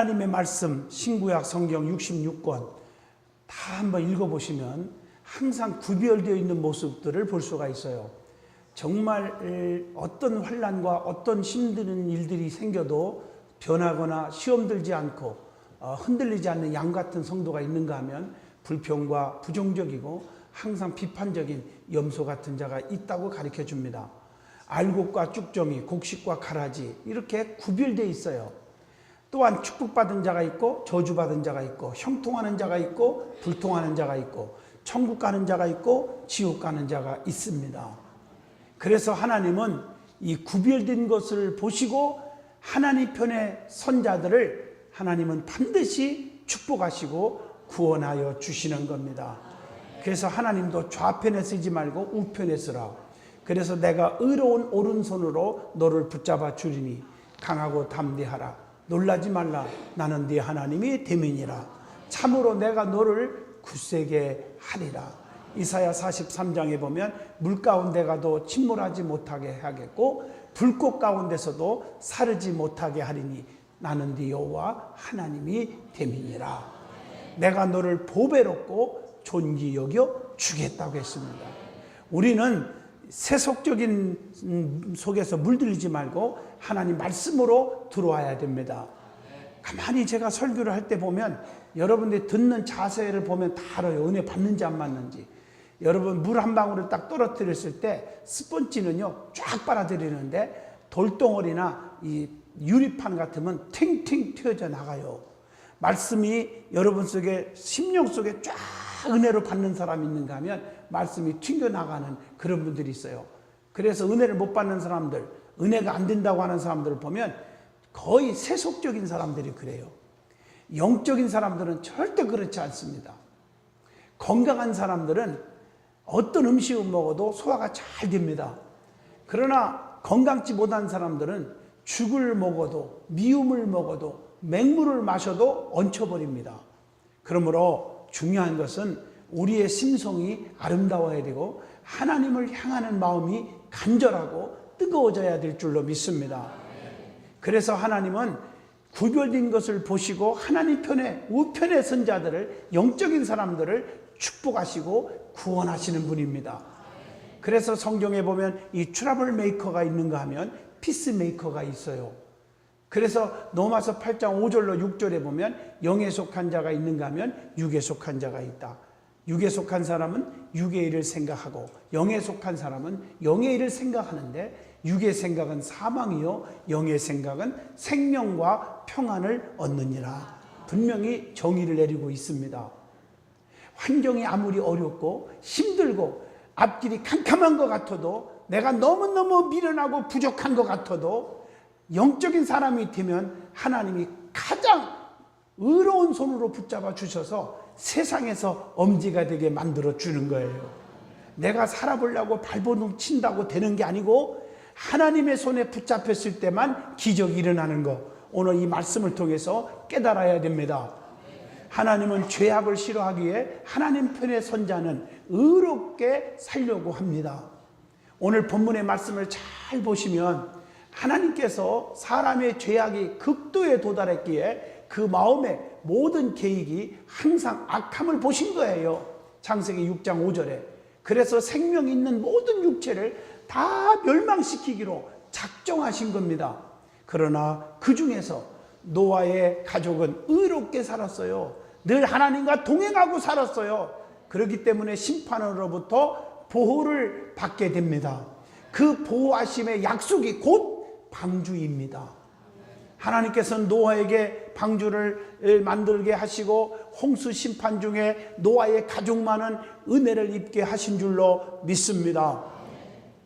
하나님의 말씀 신구약 성경 66권 다 한번 읽어보시면 항상 구별되어 있는 모습들을 볼 수가 있어요. 정말 어떤 환난과 어떤 힘드는 일들이 생겨도 변하거나 시험 들지 않고 흔들리지 않는 양 같은 성도가 있는가 하면 불평과 부정적이고 항상 비판적인 염소 같은 자가 있다고 가르쳐 줍니다. 알곡과 쭉정이, 곡식과 가라지 이렇게 구별되어 있어요. 또한 축복받은 자가 있고 저주받은 자가 있고 형통하는 자가 있고 불통하는 자가 있고 천국 가는 자가 있고 지옥 가는 자가 있습니다. 그래서 하나님은 이 구별된 것을 보시고 하나님 편의 선자들을 하나님은 반드시 축복하시고 구원하여 주시는 겁니다. 그래서 하나님도 좌편에 쓰지 말고 우편에 쓰라. 그래서 내가 의로운 오른손으로 너를 붙잡아 주리니 강하고 담대하라. 놀라지 말라. 나는 네 하나님이 됨이니라. 참으로 내가 너를 굳세게 하리라. 이사야 43장에 보면 물 가운데 가도 침몰하지 못하게 하겠고 불꽃 가운데서도 사르지 못하게 하리니 나는 네 여호와 하나님이 됨이니라. 내가 너를 보배롭고 존귀 여겨 주겠다고 했습니다. 우리는 세속적인 속에서 물들이지 말고 하나님 말씀으로 들어와야 됩니다. 가만히 제가 설교를 할 때 보면 여러분들이 듣는 자세를 보면 다 알아요. 은혜 받는지 안 받는지. 여러분 물 한 방울을 딱 떨어뜨렸을 때 스펀지는요 쫙 빨아들이는데 돌덩어리나 이 유리판 같으면 탱탱 튀어져 나가요. 말씀이 여러분 속에 심령 속에 쫙 은혜로 받는 사람이 있는가 하면 말씀이 튕겨나가는 그런 분들이 있어요. 그래서 은혜를 못 받는 사람들, 은혜가 안 된다고 하는 사람들을 보면 거의 세속적인 사람들이 그래요. 영적인 사람들은 절대 그렇지 않습니다. 건강한 사람들은 어떤 음식을 먹어도 소화가 잘 됩니다. 그러나 건강치 못한 사람들은 죽을 먹어도 미움을 먹어도 맹물을 마셔도 얹혀버립니다. 그러므로 중요한 것은 우리의 심성이 아름다워야 되고 하나님을 향하는 마음이 간절하고 뜨거워져야 될 줄로 믿습니다. 그래서 하나님은 구별된 것을 보시고 하나님 편에 우편의 선자들을 영적인 사람들을 축복하시고 구원하시는 분입니다. 그래서 성경에 보면 이 트러블 메이커가 있는가 하면 피스 메이커가 있어요. 그래서 로마서 8장 5절로 6절에 보면 영에 속한 자가 있는가 하면 육에 속한 자가 있다. 육에 속한 사람은 육의 일을 생각하고 영에 속한 사람은 영의 일을 생각하는데 육의 생각은 사망이요 영의 생각은 생명과 평안을 얻느니라. 분명히 정의를 내리고 있습니다. 환경이 아무리 어렵고 힘들고 앞길이 캄캄한 것 같아도 내가 너무너무 미련하고 부족한 것 같아도 영적인 사람이 되면 하나님이 가장 의로운 손으로 붙잡아 주셔서 세상에서 엄지가 되게 만들어 주는 거예요. 내가 살아보려고 발버둥 친다고 되는 게 아니고 하나님의 손에 붙잡혔을 때만 기적이 일어나는 거, 오늘 이 말씀을 통해서 깨달아야 됩니다. 하나님은 죄악을 싫어하기에 하나님 편의 선자는 의롭게 살려고 합니다. 오늘 본문의 말씀을 잘 보시면 하나님께서 사람의 죄악이 극도에 도달했기에 그 마음의 모든 계획이 항상 악함을 보신 거예요. 창세기 6장 5절에. 그래서 생명 있는 모든 육체를 다 멸망시키기로 작정하신 겁니다. 그러나 그 중에서 노아의 가족은 의롭게 살았어요. 늘 하나님과 동행하고 살았어요. 그렇기 때문에 심판으로부터 보호를 받게 됩니다. 그 보호하심의 약속이 곧 방주입니다. 하나님께서는 노아에게 방주를 만들게 하시고 홍수 심판 중에 노아의 가족만은 은혜를 입게 하신 줄로 믿습니다.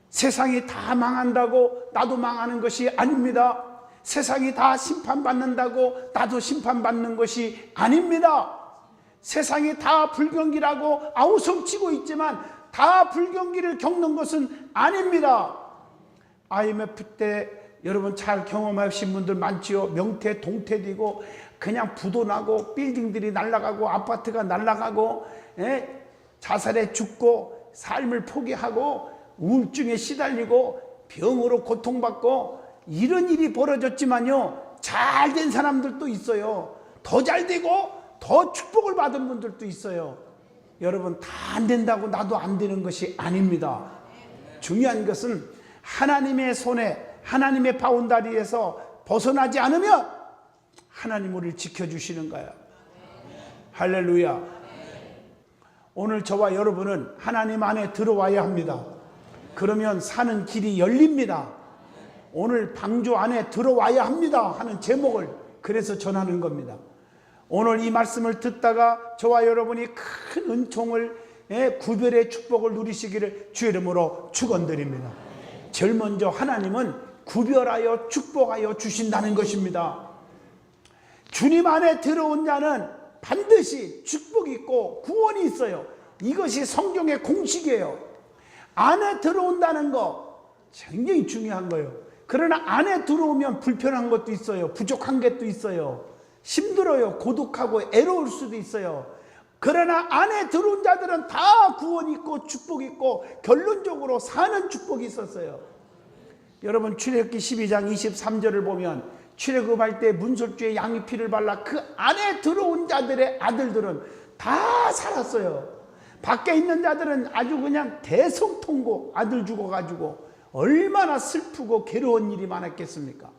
세상이 다 망한다고 나도 망하는 것이 아닙니다. 세상이 다 심판받는다고 나도 심판받는 것이 아닙니다. 세상이 다 불경기라고 아우성치고 있지만 다 불경기를 겪는 것은 아닙니다. IMF 때 여러분 잘 경험하신 분들 많지요. 명태 동태되고 그냥 부도 나고 빌딩들이 날아가고 아파트가 날아가고 자살해 죽고 삶을 포기하고 우울증에 시달리고 병으로 고통받고 이런 일이 벌어졌지만요, 잘 된 사람들도 있어요. 더 잘 되고 더 축복을 받은 분들도 있어요. 여러분, 다 안 된다고 나도 안 되는 것이 아닙니다. 중요한 것은 하나님의 손에, 하나님의 바운다리에서 벗어나지 않으면 하나님 우리를 지켜주시는 거예요. 할렐루야. 오늘 저와 여러분은 하나님 안에 들어와야 합니다. 그러면 사는 길이 열립니다. 오늘 방주 안에 들어와야 합니다 하는 제목을 그래서 전하는 겁니다. 오늘 이 말씀을 듣다가 저와 여러분이 큰 은총을, 구별의 축복을 누리시기를 주의 이름으로 축원드립니다. 제일 먼저 하나님은 구별하여 축복하여 주신다는 것입니다. 주님 안에 들어온 자는 반드시 축복이 있고 구원이 있어요. 이것이 성경의 공식이에요. 안에 들어온다는 거 굉장히 중요한 거예요. 그러나 안에 들어오면 불편한 것도 있어요. 부족한 것도 있어요. 힘들어요. 고독하고 애로울 수도 있어요. 그러나 안에 들어온 자들은 다 구원이 있고 축복이 있고 결론적으로 사는 축복이 있었어요. 여러분, 출애굽기 12장 23절을 보면 출애굽할 때 문설주에 양의 피를 발라 그 안에 들어온 자들의 아들들은 다 살았어요. 밖에 있는 자들은 아주 그냥 대성통고 아들 죽어가지고 얼마나 슬프고 괴로운 일이 많았겠습니까?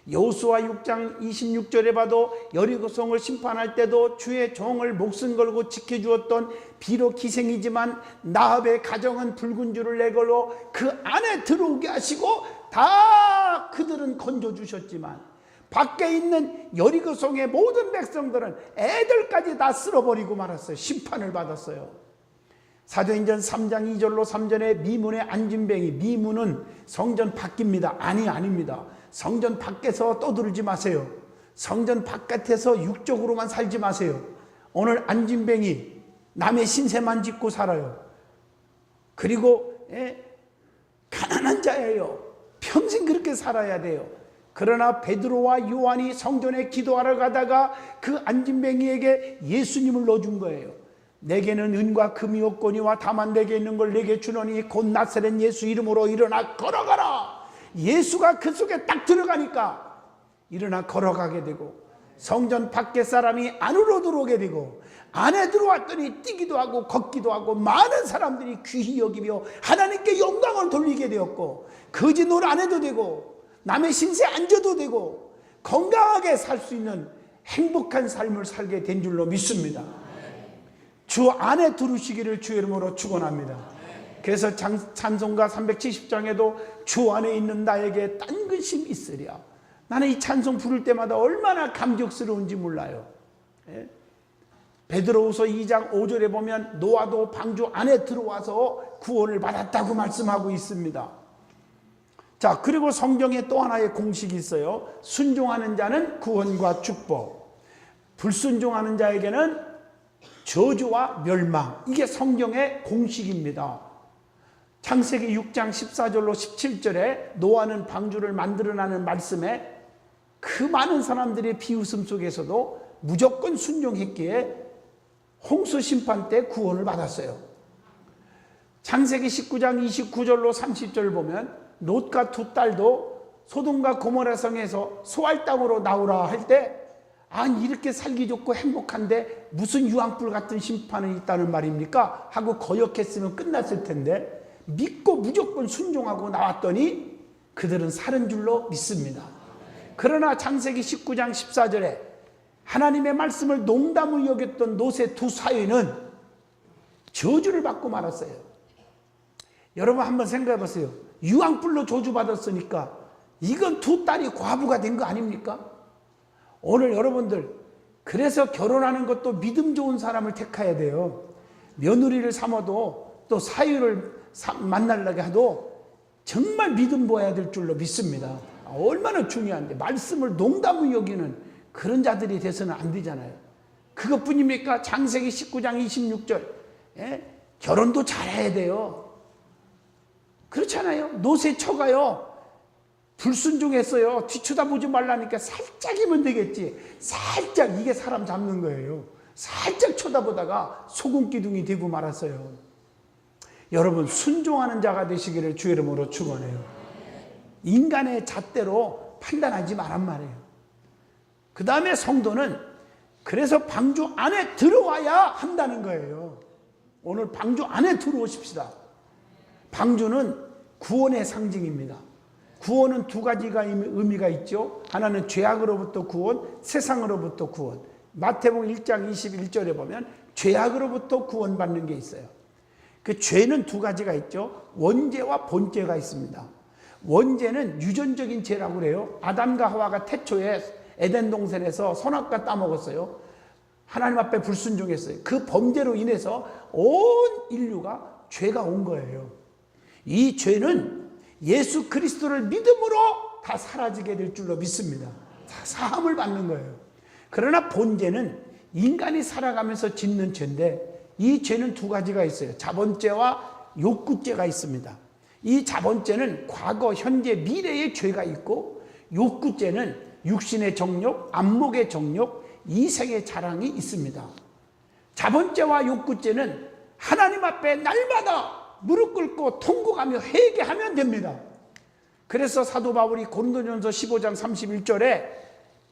여호수아 6장 26절에 봐도 여리고성을 심판할 때도 주의 종을 목숨 걸고 지켜주었던 비록 희생이지만 나합의 가정은 붉은 줄을 내걸로 그 안에 들어오게 하시고 다 그들은 건져주셨지만 밖에 있는 여리고성의 모든 백성들은 애들까지 다 쓸어버리고 말았어요. 심판을 받았어요. 사도행전 3장 2절로 3절에 미문의 안진뱅이, 미문은 성전 밖입니다. 아닙니다. 성전 밖에서 떠들지 마세요. 성전 바깥에서 육적으로만 살지 마세요. 오늘 안진뱅이 남의 신세만 짓고 살아요. 그리고 가난한 자예요. 평생 그렇게 살아야 돼요. 그러나 베드로와 요한이 성전에 기도하러 가다가 그 안진뱅이에게 예수님을 넣어준 거예요. 내게는 은과 금이 없거니와 다만 내게 있는 걸 내게 주노니 곧 나사렛 예수 이름으로 일어나 걸어가라. 예수가 그 속에 딱 들어가니까 일어나 걸어가게 되고 성전 밖에 사람이 안으로 들어오게 되고 안에 들어왔더니 뛰기도 하고 걷기도 하고 많은 사람들이 귀히 여기며 하나님께 영광을 돌리게 되었고 거짓 노래 안 해도 되고 남의 신세 안 져도 되고 건강하게 살 수 있는 행복한 삶을 살게 된 줄로 믿습니다. 주 안에 들으시기를 주의 이름으로 축원합니다. 그래서 찬송가 370장에도 주 안에 있는 나에게 딴 근심 있으랴. 나는 이 찬송 부를 때마다 얼마나 감격스러운지 몰라요. 베드로후서 2장 5절에 보면 노아도 방주 안에 들어와서 구원을 받았다고 말씀하고 있습니다. 자, 그리고 성경에 또 하나의 공식이 있어요. 순종하는 자는 구원과 축복, 불순종하는 자에게는 저주와 멸망. 이게 성경의 공식입니다. 창세기 6장 14절로 17절에 노아는 방주를 만들어나는 말씀에 그 많은 사람들의 비웃음 속에서도 무조건 순종했기에 홍수 심판 때 구원을 받았어요. 창세기 19장 29절로 30절 보면 롯과 두 딸도 소돔과 고모라 성에서 소알 땅으로 나오라 할 때 아니 이렇게 살기 좋고 행복한데 무슨 유황불 같은 심판이 있다는 말입니까? 하고 거역했으면 끝났을 텐데 믿고 무조건 순종하고 나왔더니 그들은 살은 줄로 믿습니다. 그러나 창세기 19장 14절에 하나님의 말씀을 농담을 여겼던 롯의 두 사위는 저주를 받고 말았어요. 여러분 한번 생각해 보세요. 유황불로 저주받았으니까 이건 두 딸이 과부가 된 거 아닙니까? 오늘 여러분들 그래서 결혼하는 것도 믿음 좋은 사람을 택해야 돼요. 며느리를 삼아도 또 사위를 만나려고 해도 정말 믿음 보여야 될 줄로 믿습니다. 얼마나 중요한데 말씀을 농담을 여기는 그런 자들이 돼서는 안 되잖아요. 그것뿐입니까? 창세기 19장 26절 결혼도 잘해야 돼요. 그렇잖아요. 롯의 처가요 불순종했어요. 뒤쳐다보지 말라니까 살짝이면 되겠지. 살짝, 이게 사람 잡는 거예요. 살짝 쳐다보다가 소금기둥이 되고 말았어요. 여러분 순종하는 자가 되시기를 주의 이름으로 축원해요. 인간의 잣대로 판단하지 말란 말이에요. 그 다음에 성도는 그래서 방주 안에 들어와야 한다는 거예요. 오늘 방주 안에 들어오십시다. 방주는 구원의 상징입니다. 구원은 두 가지가 의미가 있죠. 하나는 죄악으로부터 구원, 세상으로부터 구원. 마태복음 1장 21절에 보면 죄악으로부터 구원받는 게 있어요. 그 죄는 두 가지가 있죠. 원죄와 본죄가 있습니다. 원죄는 유전적인 죄라고 그래요. 아담과 하와가 태초에 에덴 동산에서 선악과 따먹었어요. 하나님 앞에 불순종했어요. 그 범죄로 인해서 온 인류가 죄가 온 거예요. 이 죄는 예수 그리스도를 믿음으로 다 사라지게 될 줄로 믿습니다. 다 사함을 받는 거예요. 그러나 본죄는 인간이 살아가면서 짓는 죄인데, 이 죄는 두 가지가 있어요. 자본죄와 욕구죄가 있습니다. 이 자본죄는 과거, 현재, 미래의 죄가 있고, 욕구죄는 육신의 정욕, 안목의 정욕, 이생의 자랑이 있습니다. 자본죄와 욕구죄는 하나님 앞에 날마다 무릎 꿇고 통곡하며 회개하면 됩니다. 그래서 사도 바울이 고린도전서 15장 31절에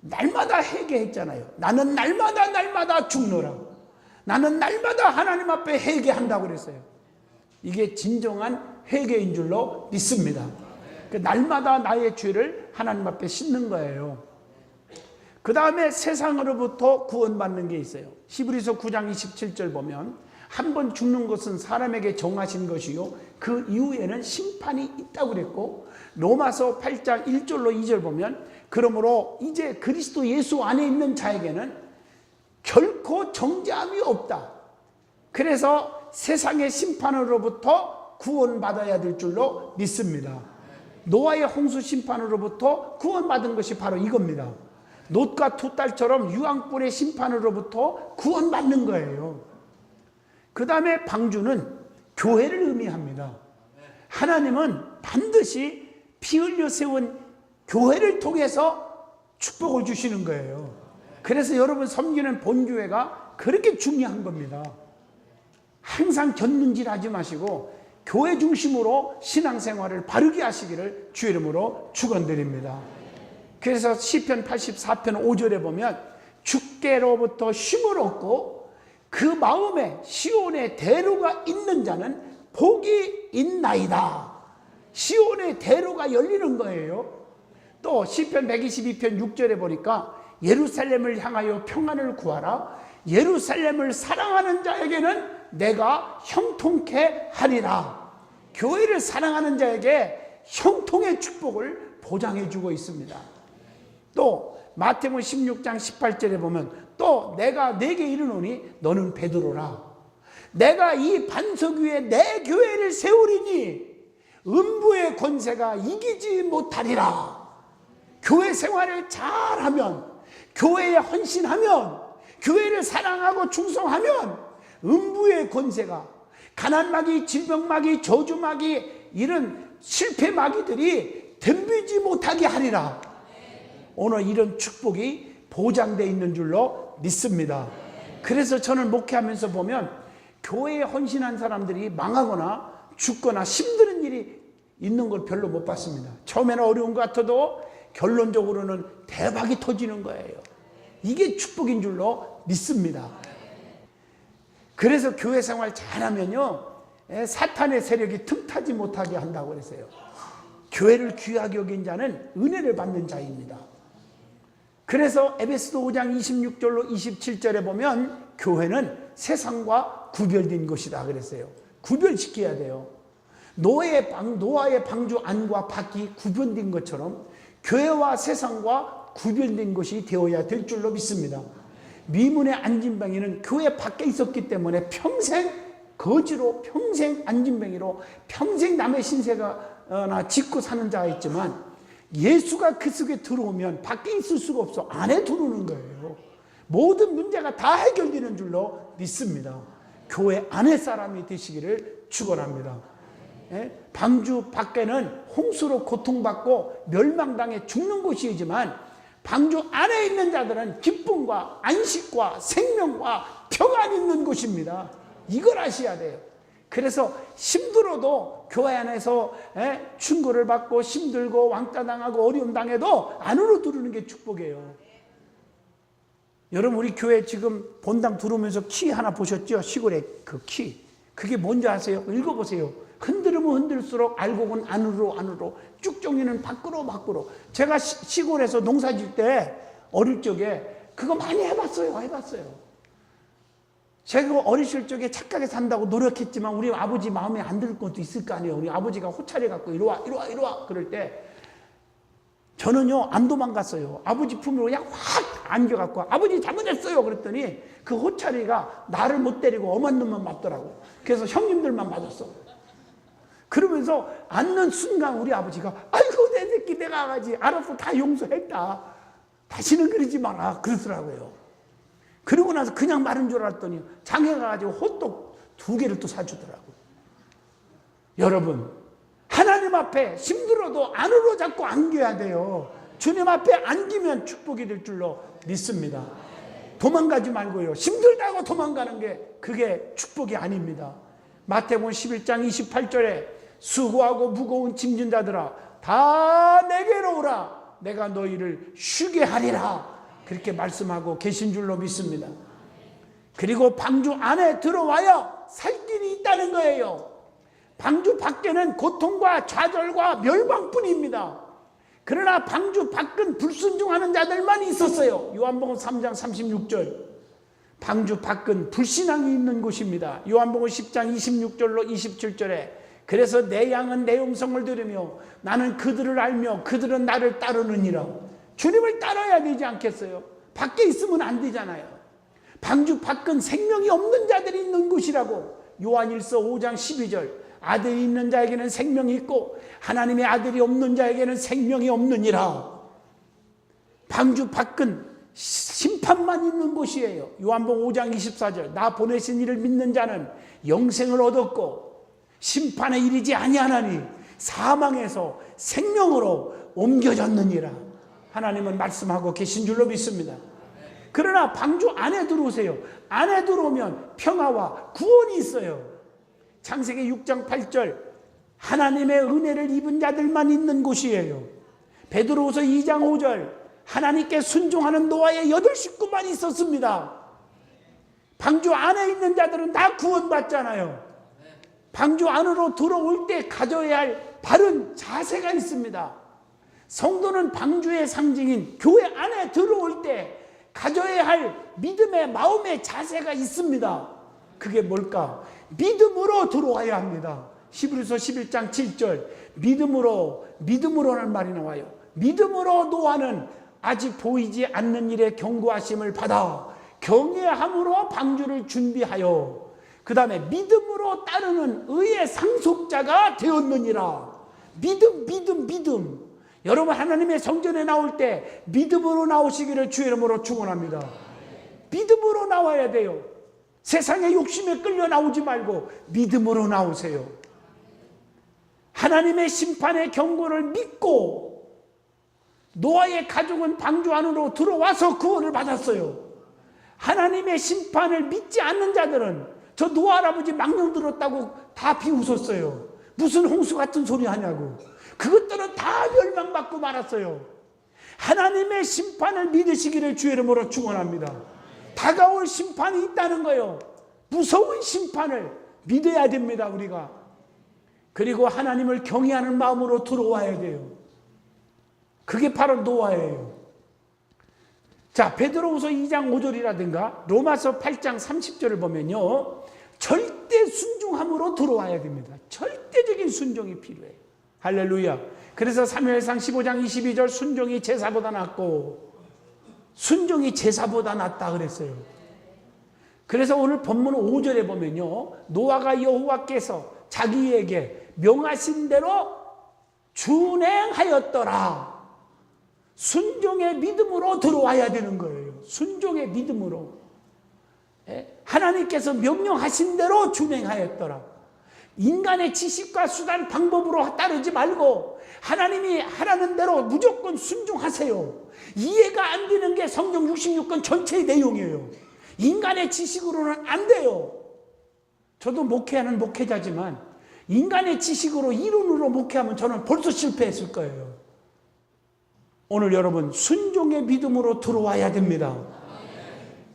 날마다 회개했잖아요. 나는 날마다 죽노라. 나는 날마다 하나님 앞에 회개한다고 그랬어요. 이게 진정한 회개인 줄로 믿습니다. 날마다 나의 죄를 하나님 앞에 씻는 거예요. 그 다음에 세상으로부터 구원받는 게 있어요. 히브리서 9장 27절 보면 한 번 죽는 것은 사람에게 정하신 것이요 그 이후에는 심판이 있다고 그랬고, 로마서 8장 1절로 2절 보면 그러므로 이제 그리스도 예수 안에 있는 자에게는 결코 정죄함이 없다. 그래서 세상의 심판으로부터 구원받아야 될 줄로 믿습니다. 노아의 홍수 심판으로부터 구원받은 것이 바로 이겁니다. 롯과 두 딸처럼 유황불의 심판으로부터 구원받는 거예요. 그 다음에 방주는 교회를 의미합니다. 하나님은 반드시 피 흘려 세운 교회를 통해서 축복을 주시는 거예요. 그래서 여러분 섬기는 본교회가 그렇게 중요한 겁니다. 항상 곁눈질 하지 마시고 교회 중심으로 신앙생활을 바르게 하시기를 주 이름으로 축원드립니다. 그래서 시편 84편 5절에 보면 주께로부터 쉼을 얻고 그 마음에 시온의 대로가 있는 자는 복이 있나이다. 시온의 대로가 열리는 거예요. 또 시편 122편 6절에 보니까 예루살렘을 향하여 평안을 구하라. 예루살렘을 사랑하는 자에게는 내가 형통케 하리라. 교회를 사랑하는 자에게 형통의 축복을 보장해 주고 있습니다. 또 마태복음 16장 18절에 보면 또 내가 네게 이르노니 너는 베드로라. 내가 이 반석 위에 내 교회를 세우리니 음부의 권세가 이기지 못하리라. 교회 생활을 잘하면, 교회에 헌신하면, 교회를 사랑하고 충성하면 음부의 권세가, 가난마귀, 질병마귀, 저주마귀, 이런 실패마귀들이 덤비지 못하게 하리라. 오늘 이런 축복이 보장되어 있는 줄로 믿습니다. 그래서 저는 목회하면서 보면 교회에 헌신한 사람들이 망하거나 죽거나 힘든 일이 있는 걸 별로 못 봤습니다. 처음에는 어려운 것 같아도 결론적으로는 대박이 터지는 거예요. 이게 축복인 줄로 믿습니다. 그래서 교회 생활 잘하면요, 사탄의 세력이 틈타지 못하게 한다고 그랬어요. 교회를 귀하게 여긴 자는 은혜를 받는 자입니다. 그래서 에베소서 5장 26절로 27절에 보면 교회는 세상과 구별된 것이다 그랬어요. 구별시켜야 돼요. 노아의 방주 안과 밖이 구별된 것처럼 교회와 세상과 구별된 것이 되어야 될 줄로 믿습니다. 미문의 안진뱅이는 교회 밖에 있었기 때문에 평생 거지로, 평생 안진뱅이로, 평생 남의 신세나 짓고 사는 자가 있지만 예수가 그 속에 들어오면 밖에 있을 수가 없어. 안에 들어오는 거예요. 모든 문제가 다 해결되는 줄로 믿습니다. 교회 안에 사람이 되시기를 축원합니다. 방주 밖에는 홍수로 고통받고 멸망당해 죽는 곳이지만 방주 안에 있는 자들은 기쁨과 안식과 생명과 평안 있는 곳입니다. 이걸 아셔야 돼요. 그래서 힘들어도 교회 안에서 충고를 받고 힘들고 왕따 당하고 어려움 당해도 안으로 들어오는 게 축복이에요. 여러분 우리 교회 지금 본당 들어오면서 키 하나 보셨죠? 시골에 그 키. 그게 뭔지 아세요? 읽어보세요. 흔들으면 흔들수록 알곡은 안으로 쭉종이는 밖으로. 제가 시골에서 농사질 때 어릴 적에 그거 많이 해봤어요. 제가 어리실 적에 착하게 산다고 노력했지만 우리 아버지 마음에 안 들 것도 있을 거 아니에요. 우리 아버지가 호차례 갖고 이리 와 그럴 때 저는요 안 도망갔어요. 아버지 품으로 그냥 확 안겨갖고 아버지 잘못했어요 그랬더니 그 호차례가 나를 못 때리고 엄한 놈만 맞더라고. 그래서 형님들만 맞았어. 그러면서 앉는 순간 우리 아버지가 아이고 내 새끼 내가 가지 알았어 다 용서했다. 다시는 그러지 마라 그러더라고요. 그러고 나서 그냥 마른 줄 알았더니 장에 가가지고 호떡 2개를 또 사주더라고요. 여러분 하나님 앞에 힘들어도 안으로 자꾸 안겨야 돼요. 주님 앞에 안기면 축복이 될 줄로 믿습니다. 도망가지 말고요. 힘들다고 도망가는 게 그게 축복이 아닙니다. 마태복음 11장 28절에 수고하고 무거운 짐진 자들아 다 내게로 오라 내가 너희를 쉬게 하리라 그렇게 말씀하고 계신 줄로 믿습니다. 그리고 방주 안에 들어와야 살 길이 있다는 거예요. 방주 밖에는 고통과 좌절과 멸망뿐입니다. 그러나 방주 밖은 불순종하는 자들만 있었어요. 요한복음 3장 36절 방주 밖은 불신앙이 있는 곳입니다. 요한복음 10장 26절로 27절에 그래서 내 양은 내 음성을 들으며 나는 그들을 알며 그들은 나를 따르느니라. 주님을 따라야 되지 않겠어요? 밖에 있으면 안 되잖아요. 방주 밖은 생명이 없는 자들이 있는 곳이라고 요한일서 5장 12절 아들이 있는 자에게는 생명이 있고 하나님의 아들이 없는 자에게는 생명이 없느니라. 방주 밖은 심판만 있는 곳이에요. 요한복음 5장 24절 나 보내신 이를 믿는 자는 영생을 얻었고 심판에 이르지 아니하나니 사망에서 생명으로 옮겨졌느니라. 하나님은 말씀하고 계신 줄로 믿습니다. 그러나 방주 안에 들어오세요. 안에 들어오면 평화와 구원이 있어요. 창세기 6장 8절 하나님의 은혜를 입은 자들만 있는 곳이에요. 베드로후서 2장 5절 하나님께 순종하는 노아의 8 식구만 있었습니다. 방주 안에 있는 자들은 다 구원받잖아요. 방주 안으로 들어올 때 가져야 할 바른 자세가 있습니다. 성도는 방주의 상징인 교회 안에 들어올 때 가져야 할 믿음의 마음의 자세가 있습니다. 그게 뭘까? 믿음으로 들어와야 합니다. 히브리서 11장 7절 믿음으로라는 말이 나와요. 믿음으로 노아는 아직 보이지 않는 일에 경고하심을 받아 경외함으로 방주를 준비하여 그 다음에 믿음으로 따르는 의의 상속자가 되었느니라. 믿음. 여러분 하나님의 성전에 나올 때 믿음으로 나오시기를 주의 이름으로 축원합니다. 믿음으로 나와야 돼요. 세상의 욕심에 끌려 나오지 말고 믿음으로 나오세요. 하나님의 심판의 경고를 믿고 노아의 가족은 방주 안으로 들어와서 구원을 받았어요. 하나님의 심판을 믿지 않는 자들은 저 노아 할아버지 망령 들었다고 다 비웃었어요. 무슨 홍수 같은 소리 하냐고. 그것들은 다 멸망받고 말았어요. 하나님의 심판을 믿으시기를 주의 이름으로 축원합니다. 다가올 심판이 있다는 거예요. 무서운 심판을 믿어야 됩니다, 우리가. 그리고 하나님을 경외하는 마음으로 들어와야 돼요. 그게 바로 노아예요. 자, 베드로후서 2장 5절이라든가 로마서 8장 30절을 보면요. 절대 순종함으로 들어와야 됩니다. 절대적인 순종이 필요해요. 할렐루야. 그래서 사무엘상 15장 22절 순종이 제사보다 낫고 순종이 제사보다 낫다 그랬어요. 그래서 오늘 본문 5절에 보면요. 노아가 여호와께서 자기에게 명하신 대로 준행하였더라. 순종의 믿음으로 들어와야 되는 거예요. 순종의 믿음으로. 하나님께서 명령하신 대로 준행하였더라. 인간의 지식과 수단 방법으로 따르지 말고 하나님이 하라는 대로 무조건 순종하세요. 이해가 안 되는 게 성경 66권 전체의 내용이에요. 인간의 지식으로는 안 돼요. 저도 목회하는 목회자지만 인간의 지식으로 이론으로 목회하면 저는 벌써 실패했을 거예요. 오늘 여러분 순종의 믿음으로 들어와야 됩니다.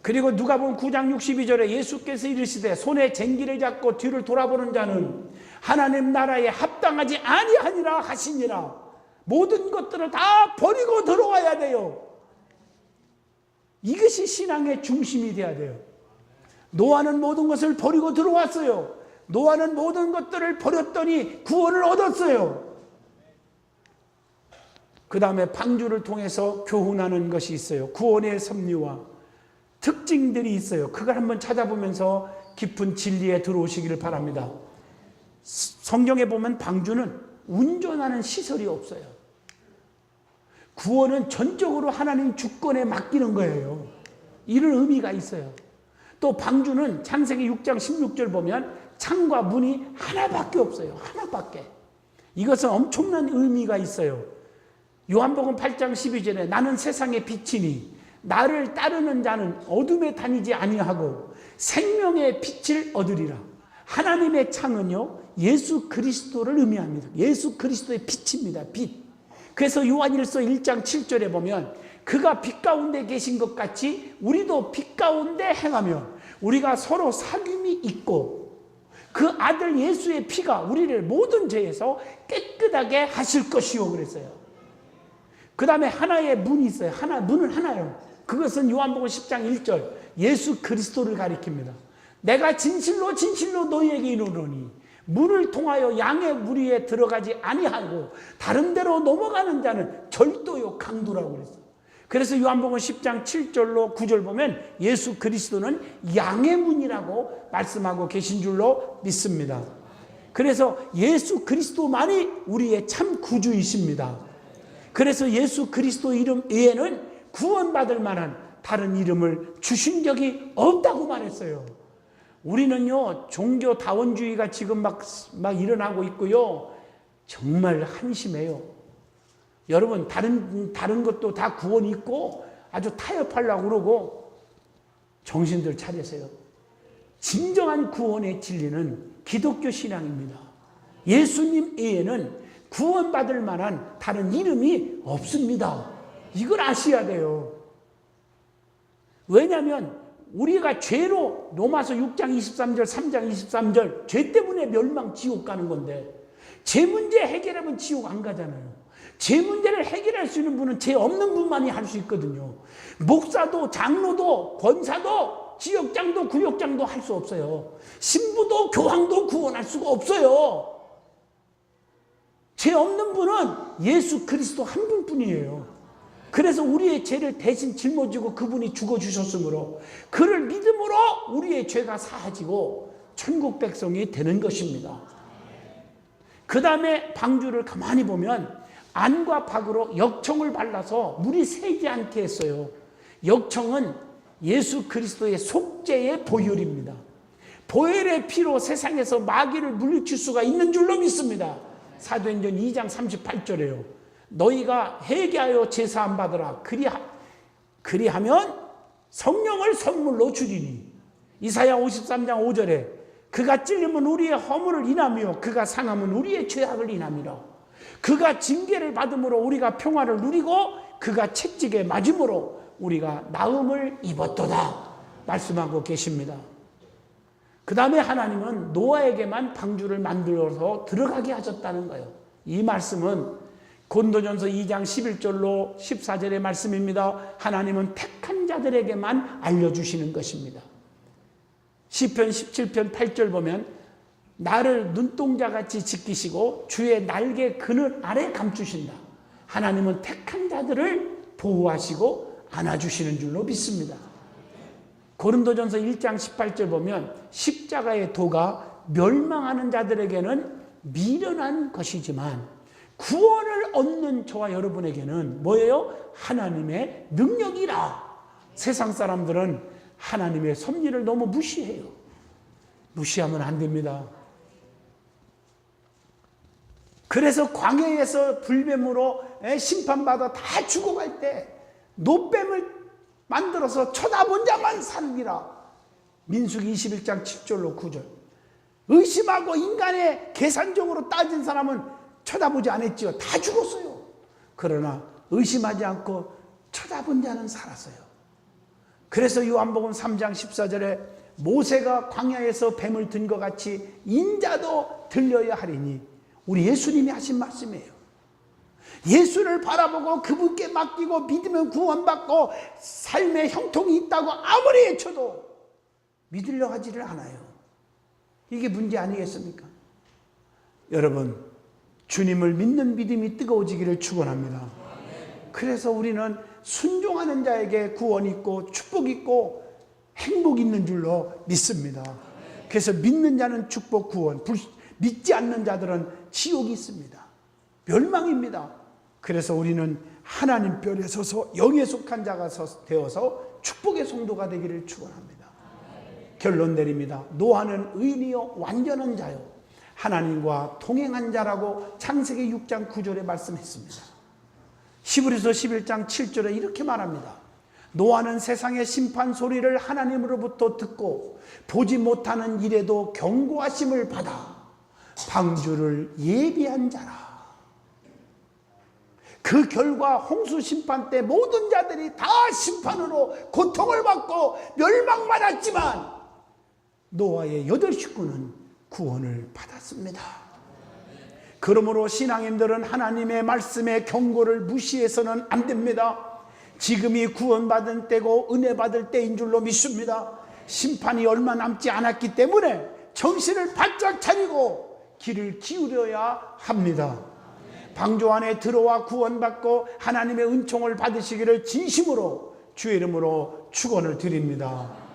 그리고 누가복음 9장 62절에 예수께서 이르시되 손에 쟁기를 잡고 뒤를 돌아보는 자는 하나님 나라에 합당하지 아니하니라 하시니라. 모든 것들을 다 버리고 들어와야 돼요. 이것이 신앙의 중심이 돼야 돼요. 노아는 모든 것을 버리고 들어왔어요. 노아는 모든 것들을 버렸더니 구원을 얻었어요. 그 다음에 방주를 통해서 교훈하는 것이 있어요. 구원의 섭리와 특징들이 있어요. 그걸 한번 찾아보면서 깊은 진리에 들어오시기를 바랍니다. 성경에 보면 방주는 운전하는 시설이 없어요. 구원은 전적으로 하나님 주권에 맡기는 거예요. 이런 의미가 있어요. 또 방주는 창세기 6장 16절 보면 창과 문이 하나밖에 없어요. 하나밖에. 이것은 엄청난 의미가 있어요. 요한복음 8장 12절에 나는 세상의 빛이니 나를 따르는 자는 어둠에 다니지 아니하고 생명의 빛을 얻으리라. 하나님의 창은요, 예수 그리스도를 의미합니다. 예수 그리스도의 빛입니다. 빛. 그래서 요한일서 1장 7절에 보면 그가 빛 가운데 계신 것 같이 우리도 빛 가운데 행하며 우리가 서로 사귐이 있고 그 아들 예수의 피가 우리를 모든 죄에서 깨끗하게 하실 것이요 그랬어요. 그 다음에 하나의 문이 있어요. 문은 하나요. 그것은 요한복음 10장 1절 예수 그리스도를 가리킵니다. 내가 진실로 진실로 너희에게 이르노니 문을 통하여 양의 무리에 들어가지 아니하고 다른 데로 넘어가는 자는 절도요 강도라고 그랬어요. 그래서 요한복음 10장 7절로 9절 보면 예수 그리스도는 양의 문이라고 말씀하고 계신 줄로 믿습니다. 그래서 예수 그리스도만이 우리의 참 구주이십니다. 그래서 예수 그리스도 이름 외에는 구원받을 만한 다른 이름을 주신 적이 없다고 말했어요. 우리는요, 종교다원주의가 지금 막 일어나고 있고요. 정말 한심해요. 여러분, 다른 것도 다 구원이 있고 아주 타협하려고 그러고 정신들 차리세요. 진정한 구원의 진리는 기독교 신앙입니다. 예수님 외에는 구원받을 만한 다른 이름이 없습니다. 이걸 아셔야 돼요. 왜냐하면 우리가 죄로 로마서 6장 23절 3장 23절 죄 때문에 멸망 지옥 가는 건데 죄 문제 해결하면 지옥 안 가잖아요. 죄 문제를 해결할 수 있는 분은 죄 없는 분만이 할 수 있거든요. 목사도 장로도 권사도 지역장도 구역장도 할 수 없어요. 신부도 교황도 구원할 수가 없어요. 죄 없는 분은 예수 그리스도 한 분뿐이에요. 그래서 우리의 죄를 대신 짊어지고 그분이 죽어주셨으므로 그를 믿음으로 우리의 죄가 사하지고 천국 백성이 되는 것입니다. 그 다음에 방주를 가만히 보면 안과 박으로 역청을 발라서 물이 새지 않게 했어요. 역청은 예수 그리스도의 속죄의 보혈입니다. 보혈의 피로 세상에서 마귀를 물리칠 수가 있는 줄로 믿습니다. 사도행전 2장 38절에요. 너희가 회개하여 제사함 받으라. 그리하면 성령을 선물로 주리니. 이사야 53장 5절에 그가 찔림은 우리의 허물을 인하며 그가 상함은 우리의 죄악을 인함이라. 그가 징계를 받음으로 우리가 평화를 누리고 그가 채찍에 맞음으로 우리가 나음을 입었도다 말씀하고 계십니다. 그 다음에 하나님은 노아에게만 방주를 만들어서 들어가게 하셨다는 거예요. 이 말씀은 고린도전서 2장 11절로 14절의 말씀입니다. 하나님은 택한 자들에게만 알려주시는 것입니다. 시편 17편 8절 보면 나를 눈동자같이 지키시고 주의 날개 그늘 아래 감추신다. 하나님은 택한 자들을 보호하시고 안아주시는 줄로 믿습니다. 고린도전서 1장 18절 보면 십자가의 도가 멸망하는 자들에게는 미련한 것이지만 구원을 얻는 저와 여러분에게는 뭐예요? 하나님의 능력이라. 세상 사람들은 하나님의 섭리를 너무 무시해요. 무시하면 안 됩니다. 그래서 광야에서 불뱀으로 심판받아 다 죽어갈 때 노뱀을 만들어서 쳐다본 자만 살리라. 민수기 21장 7절로 9절. 의심하고 인간의 계산적으로 따진 사람은 쳐다보지 않았지요. 다 죽었어요. 그러나 의심하지 않고 쳐다본 자는 살았어요. 그래서 요한복음 3장 14절에 모세가 광야에서 뱀을 든 것 같이 인자도 들려야 하리니, 우리 예수님이 하신 말씀이에요. 예수를 바라보고 그분께 맡기고 믿으면 구원받고 삶의 형통이 있다고 아무리 외쳐도 믿으려 하지를 않아요. 이게 문제 아니겠습니까? 여러분, 주님을 믿는 믿음이 뜨거워지기를 축원합니다. 그래서 우리는 순종하는 자에게 구원이 있고 축복이 있고 행복이 있는 줄로 믿습니다. 그래서 믿는 자는 축복, 구원, 믿지 않는 자들은 지옥이 있습니다. 멸망입니다. 그래서 우리는 하나님 뼈에 서서 영에 속한 자가 되어서 축복의 성도가 되기를 축원합니다. 결론 내립니다. 노아는 의인이요 완전한 자요 하나님과 동행한 자라고 창세기 6장 9절에 말씀했습니다. 히브리서 11장 7절에 이렇게 말합니다. 노아는 세상의 심판 소리를 하나님으로부터 듣고 보지 못하는 일에도 경고하심을 받아 방주를 예비한 자라. 그 결과 홍수 심판 때 모든 자들이 다 심판으로 고통을 받고 멸망받았지만 노아의 8 식구는 구원을 받았습니다. 그러므로 신앙인들은 하나님의 말씀의 경고를 무시해서는 안 됩니다. 지금이 구원받은 때고 은혜 받을 때인 줄로 믿습니다. 심판이 얼마 남지 않았기 때문에 정신을 바짝 차리고 길을 기울여야 합니다. 방주 안에 들어와 구원받고 하나님의 은총을 받으시기를 진심으로 주의 이름으로 축원을 드립니다.